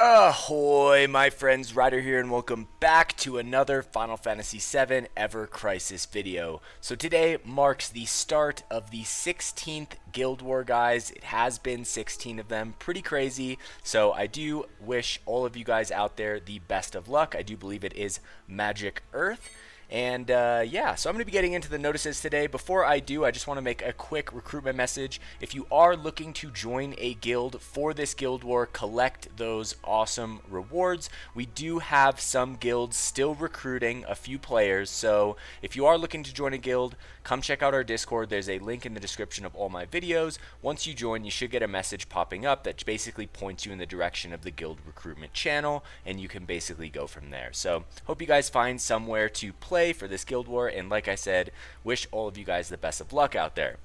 Ahoy, my friends, Ryder here, and welcome back to another Final Fantasy VII Ever Crisis video. So today marks the start of the 16th Guild War, guys. It has been 16 of them, pretty crazy. So I do wish all of you guys out there the best of luck. I do believe it is Magic Earth. And yeah, so I'm going to be getting into the notices today. Before I do, I just want to make a quick recruitment message. If you are looking to join a guild for this Guild War, collect those awesome rewards. We do have some guilds still recruiting a few players, so if you are looking to join a guild, come check out our Discord. There's a link in the description of all my videos. Once you join, you should get a message popping up that basically points you in the direction of the guild recruitment channel, and you can basically go from there. So hope you guys find somewhere to play for this Guild War, and like I said, wish all of you guys the best of luck out there.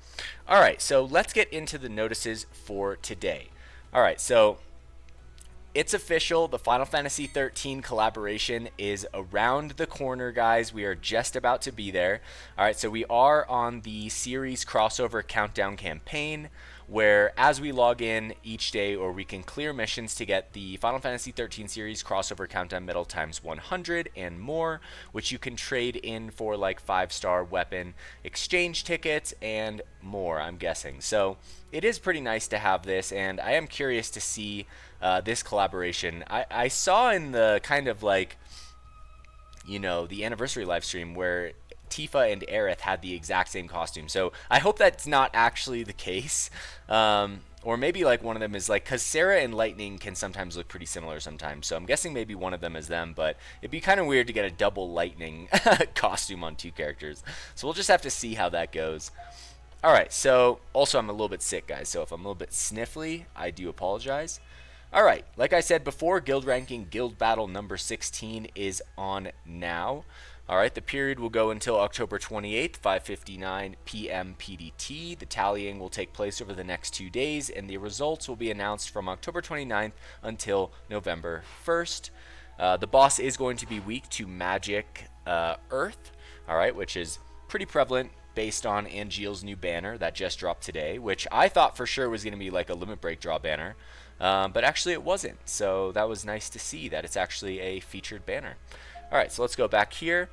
Alright, so let's get into the notices for today. Alright, so it's official, the Final Fantasy 13 collaboration is around the corner, guys. We are just about to be there. Alright, so we are on the series crossover countdown campaign, where as we log in each day, or we can clear missions to get the Final Fantasy 13 series crossover countdown medal times 100 and more, which you can trade in for like 5-star weapon exchange tickets and more, I'm guessing. So it is pretty nice to have this, and I am curious to see this collaboration. I saw in the kind of like, you know, the anniversary live stream where Tifa and Aerith had the exact same costume, so I hope that's not actually the case. Or maybe like one of them is like, because Sarah and Lightning can sometimes look pretty similar sometimes, so I'm guessing maybe one of them is them, but it'd be kind of weird to get a double Lightning costume on two characters. So we'll just have to see how that goes. Alright, so also I'm a little bit sick, guys, so if I'm a little bit sniffly, I do apologize. Alright, like I said before, guild ranking guild battle number 16 is on now. Alright, the period will go until October 28th, 5:59 p.m. PDT. The tallying will take place over the next 2 days, and the results will be announced from October 29th until November 1st. The boss is going to be weak to Magic Earth, alright, which is pretty prevalent based on Angeal's new banner that just dropped today, which I thought for sure was going to be like a limit break draw banner, but actually it wasn't. So that was nice to see that it's actually a featured banner. Alright, so let's go back here.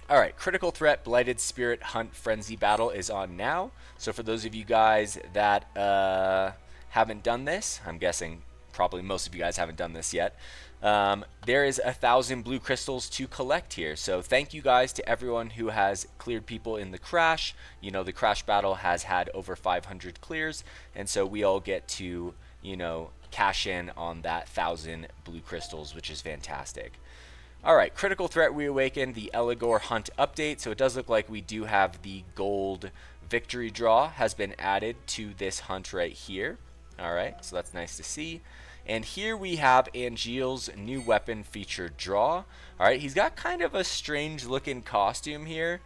Alright, Critical Threat Blighted Spirit Hunt Frenzy Battle is on now. So for those of you guys that haven't done this, I'm guessing probably most of you guys haven't done this yet, there is 1,000 blue crystals to collect here. So thank you guys to everyone who has cleared people in the crash. You know, the crash battle has had over 500 clears, and so we all get to, you know, cash in on that 1,000 blue crystals, which is fantastic. Alright, Critical Threat Reawakened, the Eligor Hunt update. So it does look like we do have the gold victory draw has been added to this hunt right here. Alright, so that's nice to see. And here we have Angeal's new weapon featured draw. Alright, he's got kind of a strange looking costume here.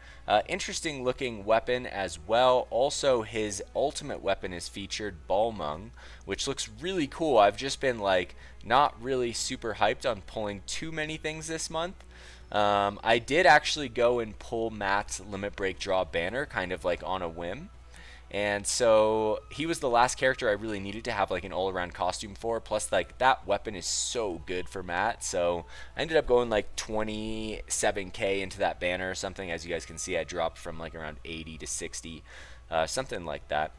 Interesting looking weapon as well. Also, his ultimate weapon is featured, Balmung, which looks really cool. I've just been like not really super hyped on pulling too many things this month. I did actually go and pull Matt's limit break draw banner kind of like on a whim. And so he was the last character I really needed to have like an all-around costume for. Plus, like, that weapon is so good for Matt. So I ended up going like 27k into that banner or something. As you guys can see, I dropped from like around 80 to 60, something like that.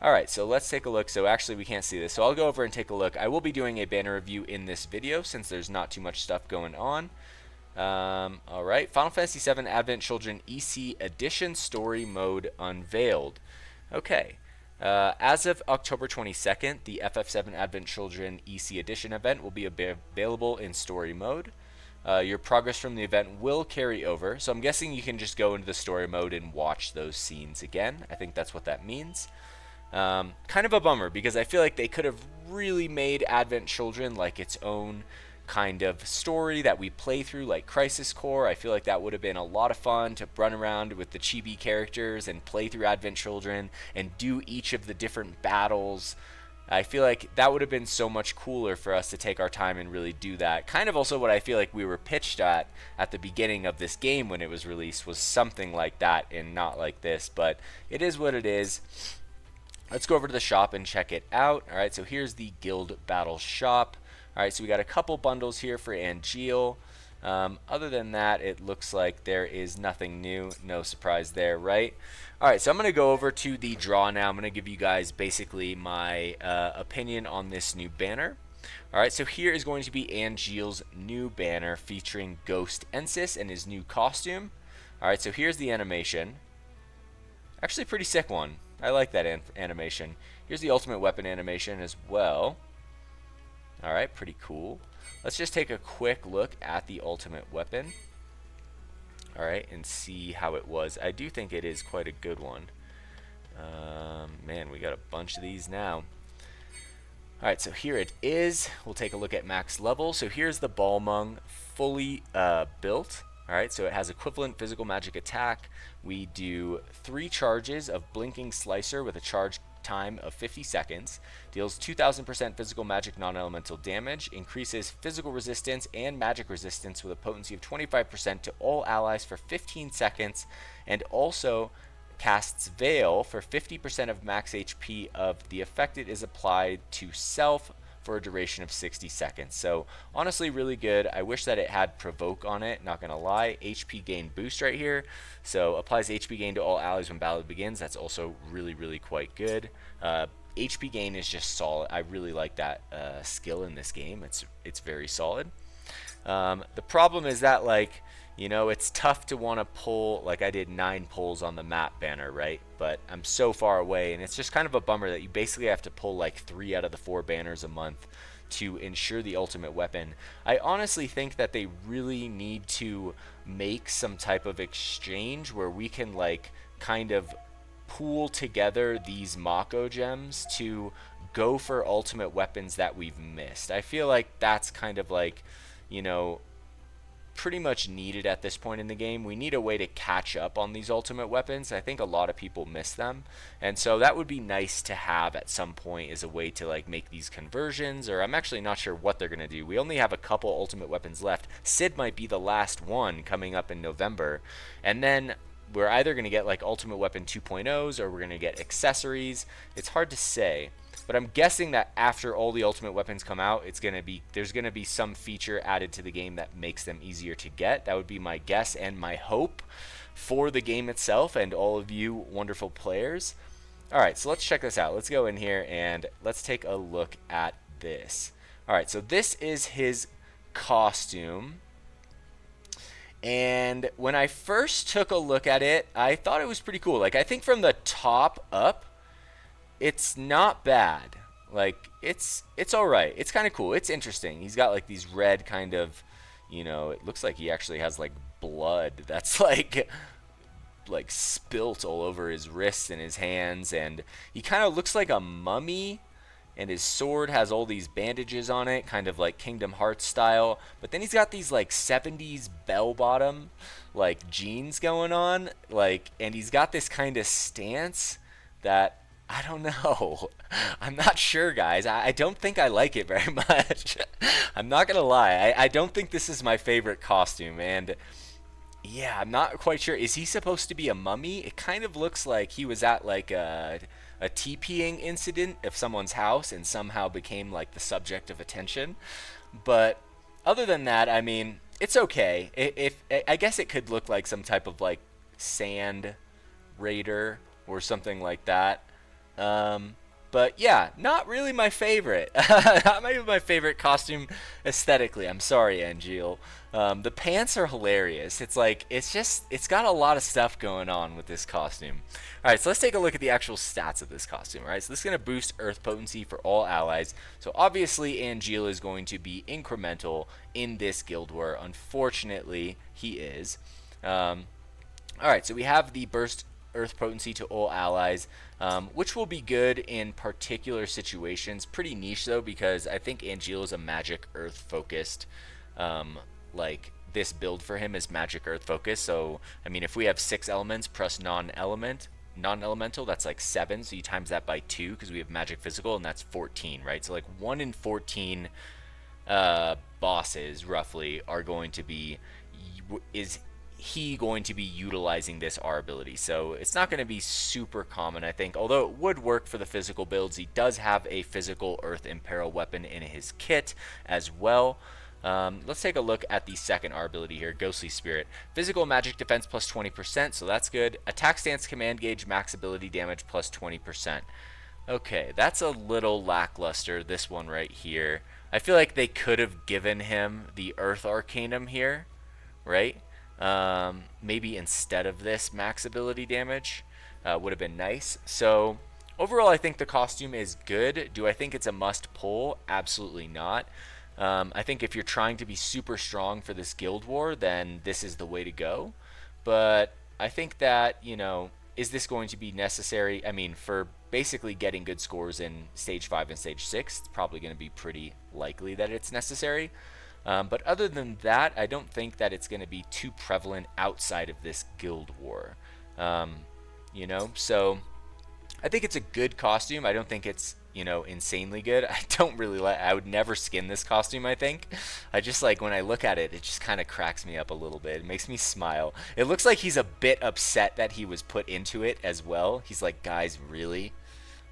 Alright, so let's take a look. So actually we can't see this, so I'll go over and take a look. I will be doing a banner review in this video since there's not too much stuff going on. Alright, Final Fantasy VII Advent Children EC Edition Story Mode unveiled. Okay, as of October 22nd, the FF7 Advent Children EC Edition event will be available in story mode. Your progress from the event will carry over, so I'm guessing you can just go into the story mode and watch those scenes again. I think that's what that means. Kind of a bummer, because I feel like they could have really made Advent Children like its own kind of story that we play through, like Crisis Core. I feel like that would have been a lot of fun to run around with the chibi characters and play through Advent Children and do each of the different battles. I feel like that would have been so much cooler for us to take our time and really do that. Kind of also what I feel like we were pitched at the beginning of this game when it was released was something like that and not like this, but it is what it is. Let's go over to the shop and check it out. Alright, so here's the Guild Battle shop. Alright, so we got a couple bundles here for Angeal. Other than that, it looks like there is nothing new. No surprise there, right? Alright, so I'm going to go over to the draw now. I'm going to give you guys basically my opinion on this new banner. Alright, so here is going to be Angeal's new banner featuring Ghost Ensis and his new costume. Alright, so here's the animation. Actually a pretty sick one. I like that animation. Here's the ultimate weapon animation as well. Alright, pretty cool. Let's just take a quick look at the ultimate weapon. Alright, and see how it was. I do think it is quite a good one. Man, we got a bunch of these now. Alright, so here it is. We'll take a look at max level. So here's the Balmung fully built. Alright, so it has equivalent physical magic attack. We do 3 charges of Blinking Slicer with a charge time of 50 seconds. Deals 2000% physical magic non-elemental damage. Increases physical resistance and magic resistance with a potency of 25% to all allies for 15 seconds. And also casts Veil for 50% of max HP of the affected is applied to self for a duration of 60 seconds. So honestly really good. I wish that it had Provoke on it, not gonna lie. HP gain boost right here. So applies HP gain to all allies when battle begins. That's also really quite good. HP gain is just solid. I really like that skill in this game. It's very solid. The problem is that, like, you know, it's tough to want to pull, like I did 9 pulls on the map banner, right? But I'm so far away, and it's just kind of a bummer that you basically have to pull like 3 out of the 4 banners a month to ensure the ultimate weapon. I honestly think that they really need to make some type of exchange where we can like kind of pool together these Mako gems to go for ultimate weapons that we've missed. I feel like that's kind of like, you know, pretty much needed at this point in the game. We need a way to catch up on these ultimate weapons. I think a lot of people miss them, and so that would be nice to have at some point as a way to like make these conversions. Or I'm actually not sure what they're gonna do. We only have a couple ultimate weapons left. Sid might be the last one coming up in November, and then we're either gonna get like ultimate weapon 2.0s or we're gonna get accessories. It's hard to say. But I'm guessing that after all the ultimate weapons come out, there's gonna be some feature added to the game that makes them easier to get. That would be my guess and my hope for the game itself and all of you wonderful players. Alright, so let's check this out. Let's go in here and let's take a look at this. Alright, so this is his costume. And when I first took a look at it, I thought it was pretty cool. Like, I think from the top up, it's not bad. Like, it's alright. It's kind of cool. It's interesting. He's got like these red kind of, you know, it looks like he actually has like blood that's like spilt all over his wrists and his hands, and he kind of looks like a mummy, and his sword has all these bandages on it, kind of like Kingdom Hearts style. But then he's got these like 70s bell bottom like jeans going on, like, and he's got this kind of stance that I don't know. I'm not sure, guys. I don't think I like it very much. I'm not gonna lie. I don't think this is my favorite costume, and yeah, I'm not quite sure. Is he supposed to be a mummy? It kind of looks like he was at like a TPing incident of someone's house and somehow became like the subject of attention. But other than that, I mean, it's okay. I guess it could look like some type of like sand raider or something like that. But yeah, not really my favorite. Not my favorite costume aesthetically. I'm sorry, Angeal. The pants are hilarious. It's like, it's got a lot of stuff going on with this costume. Alright, so let's take a look at the actual stats of this costume. Alright, so this is going to boost Earth potency for all allies. So obviously Angeal is going to be incremental in this Guild War. Unfortunately, he is. Alright, so we have the burst Earth potency to all allies, which will be good in particular situations. Pretty niche though, because I think Angeal is a magic Earth focused, like this build for him is magic Earth focused. So I mean, if we have 6 elements plus non-elemental, that's like 7. So you times that by 2 because we have magic physical, and that's 14, right? So like 1 in 14 bosses roughly are going to be he going to be utilizing this R ability. So it's not going to be super common, I think, although it would work for the physical builds. He does have a physical Earth Imperil weapon in his kit as well. Let's take a look at the second R ability here, Ghostly Spirit. Physical magic defense plus 20%, so that's good. Attack stance command gauge max ability damage plus 20%. Okay, that's a little lackluster, this one right here. I feel like they could have given him the Earth Arcanum here, right? Maybe instead of this max ability damage would have been nice. So overall, I think the costume is good. Do I think it's a must pull? Absolutely not. I think if you're trying to be super strong for this guild war, then this is the way to go. But I think that, you know, is this going to be necessary? I mean, for basically getting good scores in Stage 5 and Stage 6, it's probably going to be pretty likely that it's necessary. But other than that, I don't think that it's going to be too prevalent outside of this guild war. You know, so I think it's a good costume. I don't think it's, you know, insanely good. I don't really like, I would never skin this costume, I think. I just like, when I look at it, it just kind of cracks me up a little bit. It makes me smile. It looks like he's a bit upset that he was put into it as well. He's like, guys, really?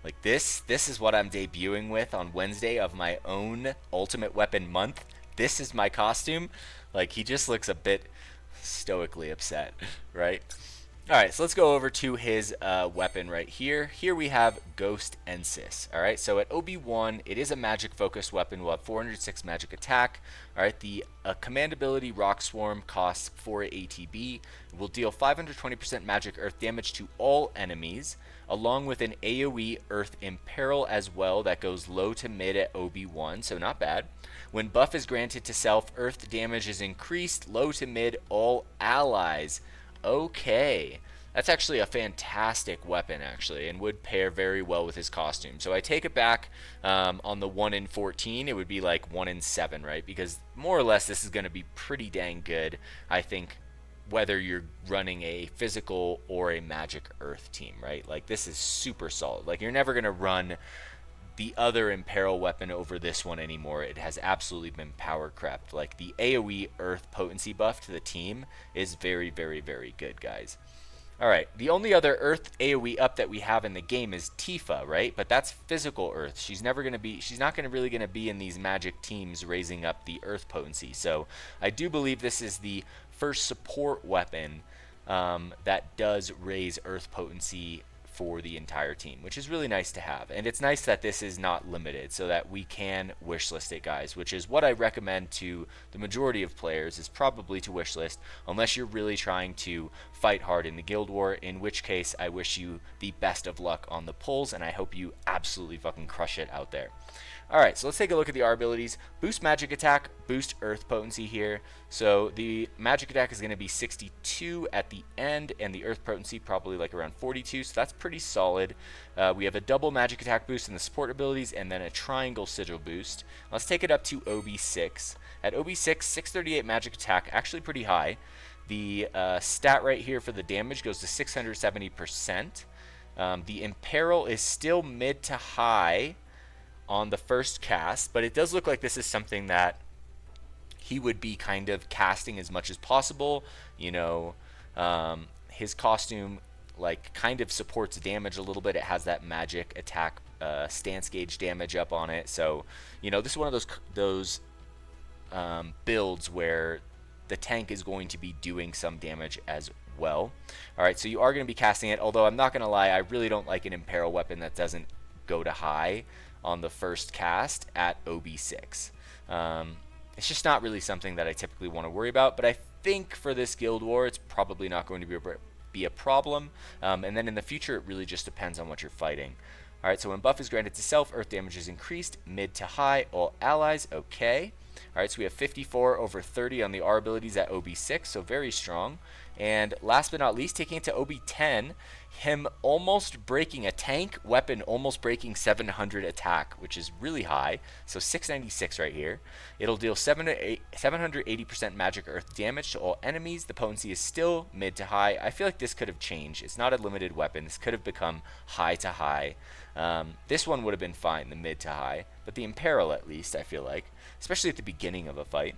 Like this is what I'm debuting with on Wednesday of my own Ultimate Weapon month. This is my costume. Like, he just looks a bit stoically upset, right? Alright, so let's go over to his weapon right here. Here we have Ghost Ensis. Alright, so at OB1, it is a magic-focused weapon. We'll have 406 magic attack. Alright, the command ability Rock Swarm costs 4 ATB. It will deal 520% magic earth damage to all enemies, along with an AoE Earth Imperil as well that goes low to mid at OB1, so not bad. When buff is granted to self, earth damage is increased, low to mid, all allies. Okay, that's actually a fantastic weapon, actually, and would pair very well with his costume. So I take it back on the 1 in 14, it would be like 1 in 7, right? Because more or less this is going to be pretty dang good, I think, whether you're running a physical or a magic earth team, right? Like, this is super solid. Like, you're never going to run the other Imperil weapon over this one anymore. It has absolutely been power crept. Like, the AoE Earth potency buff to the team is very, very, very good, guys. Alright, the only other Earth AoE up that we have in the game is Tifa, right? But that's physical Earth. She's not really going to be in these magic teams raising up the Earth potency. So I do believe this is the first support weapon that does raise Earth potency for the entire team, which is really nice to have. And it's nice that this is not limited, so that we can wishlist it, guys, which is what I recommend to the majority of players, is probably to wishlist, unless you're really trying to fight hard in the guild war, in which case I wish you the best of luck on the pulls, and I hope you absolutely fucking crush it out there. Alright, so let's take a look at the R abilities. Boost magic attack, boost earth potency here. So the magic attack is going to be 62 at the end, and the earth potency probably like around 42, so that's pretty solid. We have a double magic attack boost in the support abilities, and then a triangle sigil boost. Let's take it up to OB6. At OB6, 638 magic attack, actually pretty high. The stat right here for the damage goes to 670%. The Imperil is still mid to high on the first cast, but it does look like this is something that he would be kind of casting as much as possible. You know, his costume like kind of supports damage a little bit. It has that magic attack stance gauge damage up on it, so you know, this is one of those builds where the tank is going to be doing some damage as well. Alright, so you are going to be casting it, although I'm not going to lie, I really don't like an Imperil weapon that doesn't go to high on the first cast at OB6. It's just not really something that I typically want to worry about, but I think for this guild war it's probably not going to be a problem, and then in the future it really just depends on what you're fighting. Alright, so when buff is granted to self, earth damage is increased, mid to high, all allies, okay. Alright, so we have 54 over 30 on the R abilities at OB6, so very strong. And last but not least, taking it to OB10, him almost breaking a tank weapon, almost breaking 700 attack, which is really high. So 696 right here. It'll deal 780% magic earth damage to all enemies. The potency is still mid to high. I feel like this could have changed. It's not a limited weapon. This could have become high to high. This one would have been fine, the mid to high, but the Imperil at least, I feel like, especially at the beginning of a fight.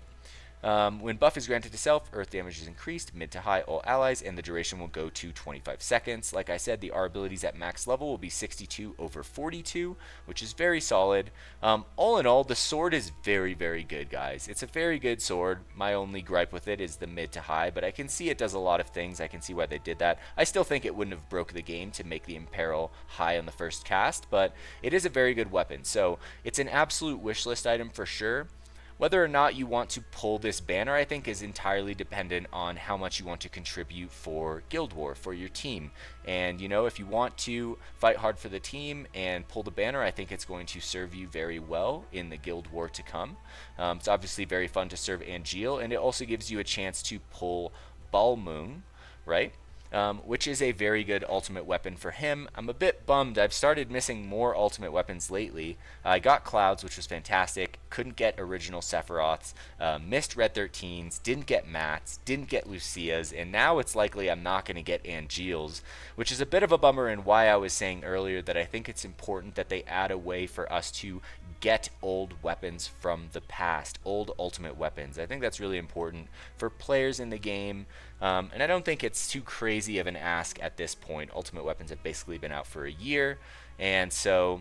When buff is granted to self, earth damage is increased, mid to high, all allies, and the duration will go to 25 seconds. Like I said, the R abilities at max level will be 62 over 42, which is very solid. All in all, the sword is very, very good, guys. It's a very good sword. My only gripe with it is the mid to high, but I can see it does a lot of things. I can see why they did that. I still think it wouldn't have broke the game to make the Imperil high on the first cast, but it is a very good weapon. So it's an absolute wish list item for sure. Whether or not you want to pull this banner, I think, is entirely dependent on how much you want to contribute for Guild War, for your team. And, you know, if you want to fight hard for the team and pull the banner, I think it's going to serve you very well in the Guild War to come. It's obviously very fun to serve Angeal, and it also gives you a chance to pull Balmung, right? Which is a very good ultimate weapon for him. I'm a bit bummed. I've started missing more ultimate weapons lately. I got Clouds, which was fantastic. Couldn't get original Sephiroths. Missed Red 13s. Didn't get Mats. Didn't get Lucia's. And now it's likely I'm not going to get Angeal's, which is a bit of a bummer, and why I was saying earlier that I think it's important that they add a way for us to get old weapons from the past, old ultimate weapons. I think that's really important for players in the game, and I don't think it's too crazy of an ask at this point. Ultimate weapons have basically been out for a year, and so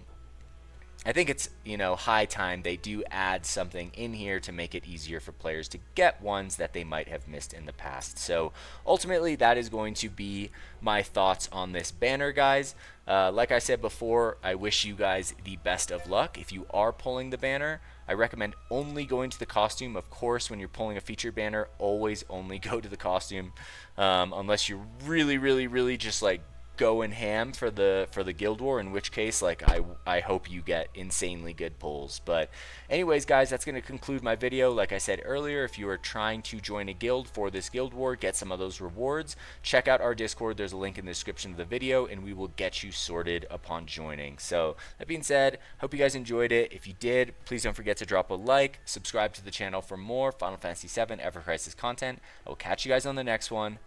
I think it's, you know, high time they do add something in here to make it easier for players to get ones that they might have missed in the past. So ultimately, that is going to be my thoughts on this banner, guys. Like I said before, I wish you guys the best of luck. If you are pulling the banner, I recommend only going to the costume. Of course, when you're pulling a featured banner, always only go to the costume, unless you're really, really, really just like going ham for the Guild War, in which case, like, I hope you get insanely good pulls. But anyways, guys, that's going to conclude my video. Like I said earlier, if you are trying to join a guild for this Guild War, get some of those rewards, check out our Discord. There's a link in the description of the video, and we will get you sorted upon joining. So that being said, hope you guys enjoyed it. If you did, please don't forget to drop a like, subscribe to the channel for more Final Fantasy VII Ever Crisis content. I will catch you guys on the next one.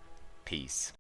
Peace.